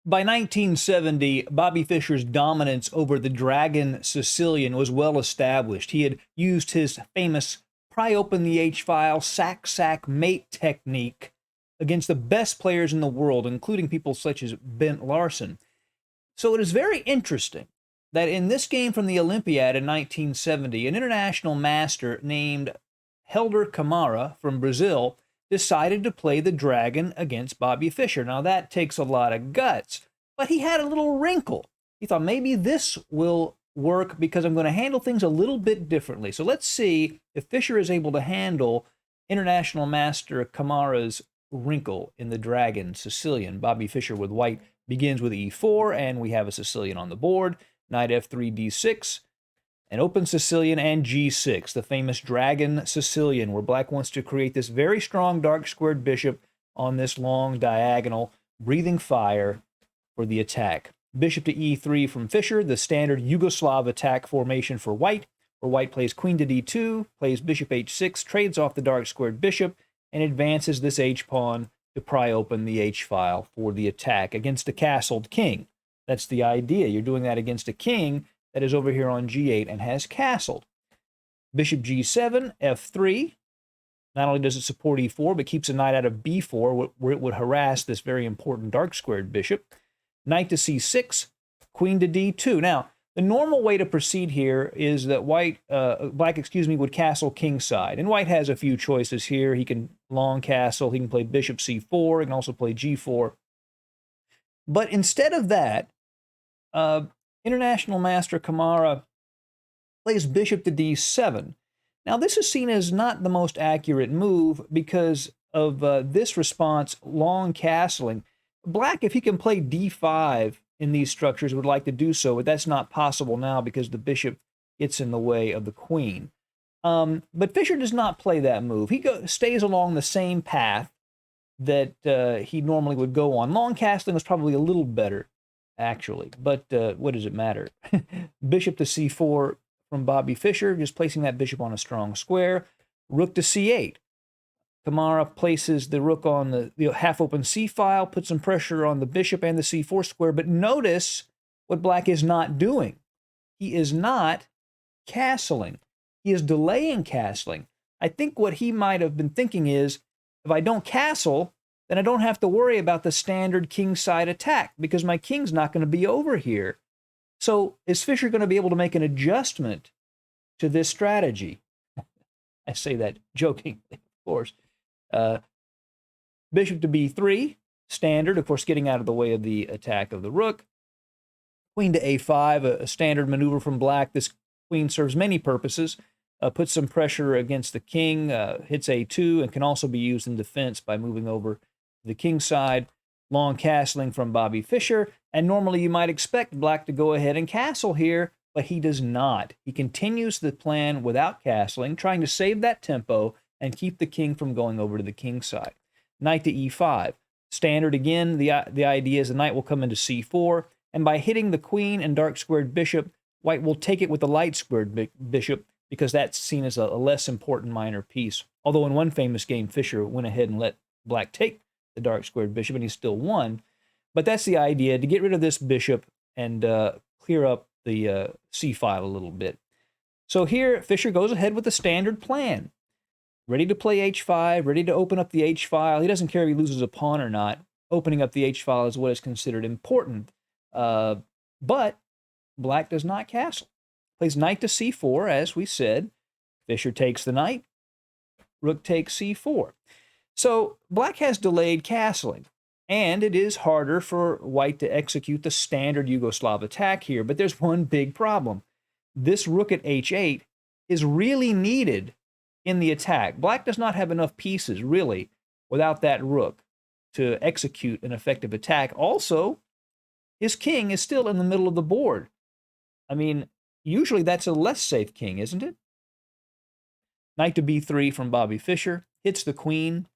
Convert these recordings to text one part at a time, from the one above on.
By 1970, Bobby Fischer's dominance over the Dragon Sicilian was well established. He had used his famous pry open the H-file, sack mate technique against the best players in the world, including people such as Bent Larson. So it is very interesting that in this game from the Olympiad in 1970, an international master named Helder Camara from Brazil decided to play the Dragon against Bobby Fischer. Now, that takes a lot of guts, but he had a little wrinkle. He thought maybe this will work because I'm going to handle things a little bit differently. So let's see if Fischer is able to handle international master Camara's wrinkle in the Dragon Sicilian. Bobby Fischer with white begins with e4, and we have a Sicilian on the board. Knight f3, d6. An open Sicilian and g6, the famous Dragon Sicilian, where black wants to create this very strong dark squared bishop on this long diagonal, breathing fire for the attack. Bishop to e3 from Fischer, the standard Yugoslav attack formation for white, where white plays queen to d2, plays bishop h6, trades off the dark squared bishop, and advances this h-pawn to pry open the h-file for the attack against a castled king. That's the idea. You're doing that against a king that is over here on g8 and has castled. Bishop g7, f3. Not only does it support e4, but keeps a knight out of b4, where it would harass this very important dark squared bishop. Knight to c6, queen to d2. Now, the normal way to proceed here is that black would castle kingside. And white has a few choices here. He can long castle, he can play bishop c4, he can also play g4. But instead of that, international master Camara plays bishop to d7. Now, this is seen as not the most accurate move because of this response, long castling. Black, if he can play d5 in these structures, would like to do so, but that's not possible now because the bishop gets in the way of the queen. But Fischer does not play that move. He stays along the same path that he normally would go on. Long castling was probably a little better, actually, but what does it matter? Bishop to c4 from Bobby Fischer, just placing that bishop on a strong square. Rook to c8. Camara places the rook on the half-open c-file, puts some pressure on the bishop and the c4 square, but notice what black is not doing. He is not castling. He is delaying castling. I think what he might have been thinking is, if I don't castle, then I don't have to worry about the standard kingside attack because my king's not going to be over here. So is Fischer going to be able to make an adjustment to this strategy? I say that jokingly, of course. Bishop to b3, standard, of course, getting out of the way of the attack of the rook. Queen to a5, a standard maneuver from black. This queen serves many purposes. Puts some pressure against the king, hits a2, and can also be used in defense by moving over the king side. Long castling from Bobby Fischer, and normally you might expect black to go ahead and castle here, but he does not. He continues the plan without castling, trying to save that tempo and keep the king from going over to the king side. Knight to e5. Standard again, the idea is the knight will come into c4, and by hitting the queen and dark squared bishop, white will take it with the light squared bishop because that's seen as a less important minor piece. Although in one famous game, Fischer went ahead and let black take the dark squared bishop, and he still won. But that's the idea, to get rid of this bishop and clear up the c-file a little bit. So here, Fischer goes ahead with the standard plan. Ready to play h5, ready to open up the h-file. He doesn't care if he loses a pawn or not. Opening up the h-file is what is considered important. But black does not castle. Plays knight to c4, as we said. Fischer takes the knight. Rook takes c4. So black has delayed castling, and it is harder for white to execute the standard Yugoslav attack here. But there's one big problem. This rook at h8 is really needed in the attack. Black does not have enough pieces, really, without that rook to execute an effective attack. Also, his king is still in the middle of the board. I mean, usually that's a less safe king, isn't it? Knight to b3 from Bobby Fischer. Hits the queen.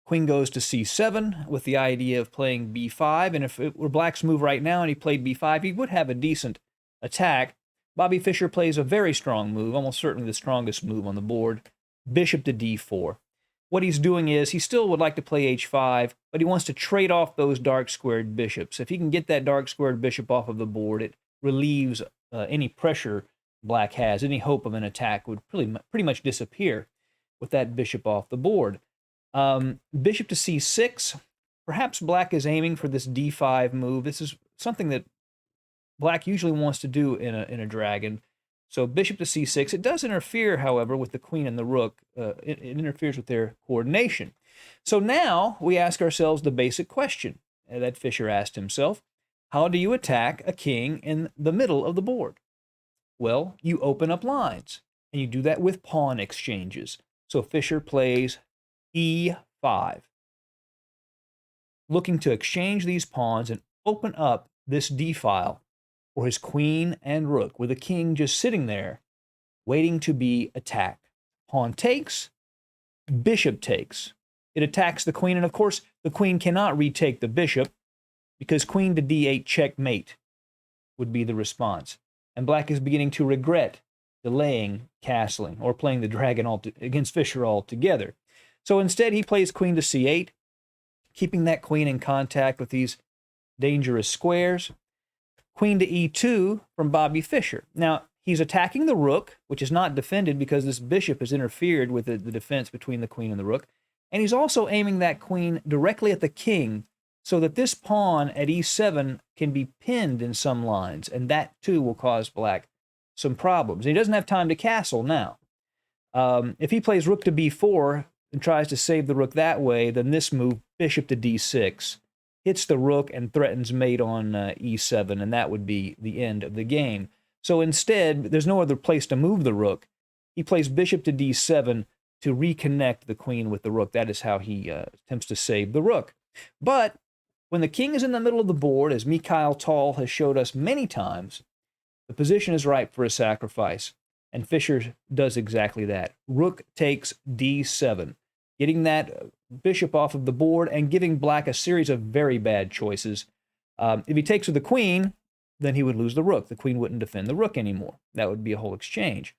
Queen goes to c7 with the idea of playing b5. And if it were black's move right now and he played b5, he would have a decent attack. Bobby Fischer plays a very strong move, almost certainly the strongest move on the board. Bishop to d4. what he's doing is he still would like to play h5, but he wants to trade off those dark squared bishops. If he can get that dark squared bishop off of the board, it relieves any pressure black has. Any hope of an attack would pretty much disappear with that bishop off the board. Bishop to c6. Perhaps black is aiming for this d5 move. This is something that black usually wants to do in a dragon. So bishop to c6. It does interfere, however, with the queen and the rook. It interferes with their coordination. So now we ask ourselves the basic question that Fischer asked himself. How do you attack a king in the middle of the board? Well, you open up lines, and you do that with pawn exchanges. So Fischer plays e5, looking to exchange these pawns and open up this d-file for his queen and rook, with the king just sitting there waiting to be attacked. Pawn takes, bishop takes. It attacks the queen, and of course, the queen cannot retake the bishop because queen to d8 checkmate would be the response. And black is beginning to regret delaying castling or playing the dragon against Fischer altogether. So instead, he plays queen to c8, keeping that queen in contact with these dangerous squares. Queen to e2 from Bobby Fischer. Now, he's attacking the rook, which is not defended because this bishop has interfered with the defense between the queen and the rook. And he's also aiming that queen directly at the king so that this pawn at e7 can be pinned in some lines, and that too will cause black some problems. And he doesn't have time to castle now. If he plays rook to b4 and tries to save the rook that way, then this move, bishop to d6, hits the rook and threatens mate on e7, and that would be the end of the game. So instead, there's no other place to move the rook. He plays bishop to d7 to reconnect the queen with the rook. That is how he attempts to save the rook. But when the king is in the middle of the board, as Mikhail Tal has showed us many times, the position is ripe for a sacrifice, and Fischer does exactly that. Rook takes d7, getting that bishop off of the board and giving black a series of very bad choices. If he takes with the queen, then he would lose the rook. The queen wouldn't defend the rook anymore. That would be a whole exchange.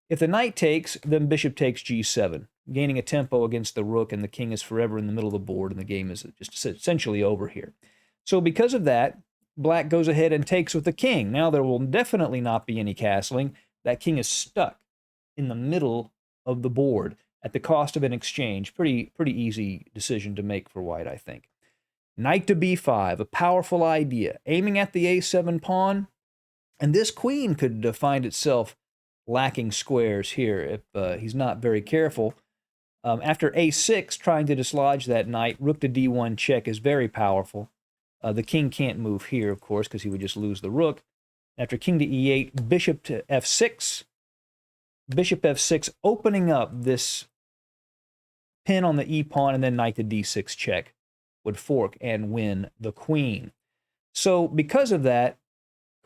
If the knight takes, then bishop takes g7, gaining a tempo against the rook, and the king is forever in the middle of the board, and the game is just essentially over here. So because of that, black goes ahead and takes with the king. Now there will definitely not be any castling. That king is stuck in the middle of the board at the cost of an exchange. Pretty easy decision to make for white, I think. Knight to b5, a powerful idea, aiming at the a7 pawn, and this queen could find itself lacking squares here if he's not very careful. After a6, trying to dislodge that knight, rook to d1 check is very powerful. The king can't move here, of course, because he would just lose the rook. After king to e8, bishop to f6, bishop f6, opening up this pin on the e-pawn, and then knight to d6 check would fork and win the queen. So because of that,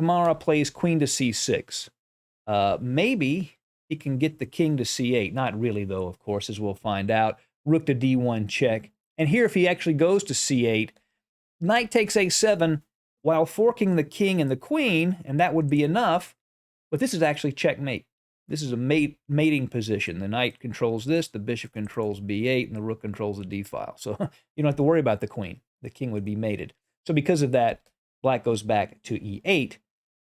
Kamara plays queen to c6. Maybe he can get the king to c8. Not really, though, of course, as we'll find out. Rook to d1 check. And here, if he actually goes to c8, knight takes a7 while forking the king and the queen, and that would be enough. But this is actually checkmate. This is a mating position. The knight controls this, the bishop controls b8, and the rook controls the d-file. So you don't have to worry about the queen. The king would be mated. So because of that, black goes back to e8.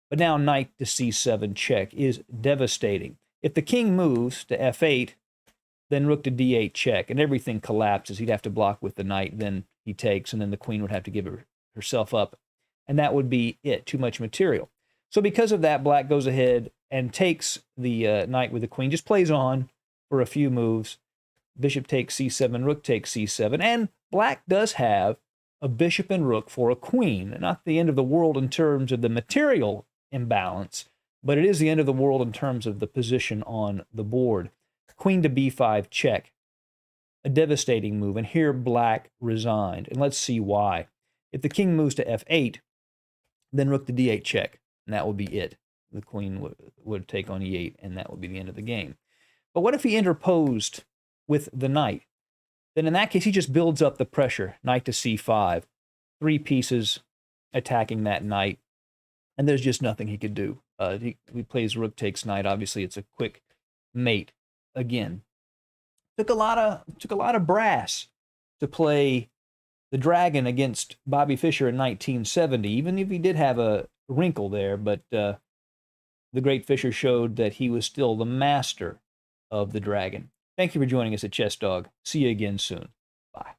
But now knight to c7 check is devastating. If the king moves to f8, then rook to d8 check, and everything collapses. He'd have to block with the knight, then he takes, and then the queen would have to give herself up. And that would be it, too much material. So because of that, black goes ahead and takes the knight with the queen, just plays on for a few moves. Bishop takes c7, rook takes c7, and black does have a bishop and rook for a queen. Not the end of the world in terms of the material imbalance, but it is the end of the world in terms of the position on the board. Queen to b5 check, a devastating move, and here black resigned, and let's see why. If the king moves to f8, then rook to d8 check, and that would be it. The queen would take on e8, and that would be the end of the game. But what if he interposed with the knight? Then in that case, he just builds up the pressure. Knight to c5, 3 pieces attacking that knight, and there's just nothing he could do. He plays rook takes knight. Obviously, it's a quick mate again. took a lot of brass to play the Dragon against Bobby Fischer in 1970, even if he did have a wrinkle there. But the great Fischer showed that he was still the master of the Dragon. Thank you for joining us at Chess Dog. See you again soon. Bye.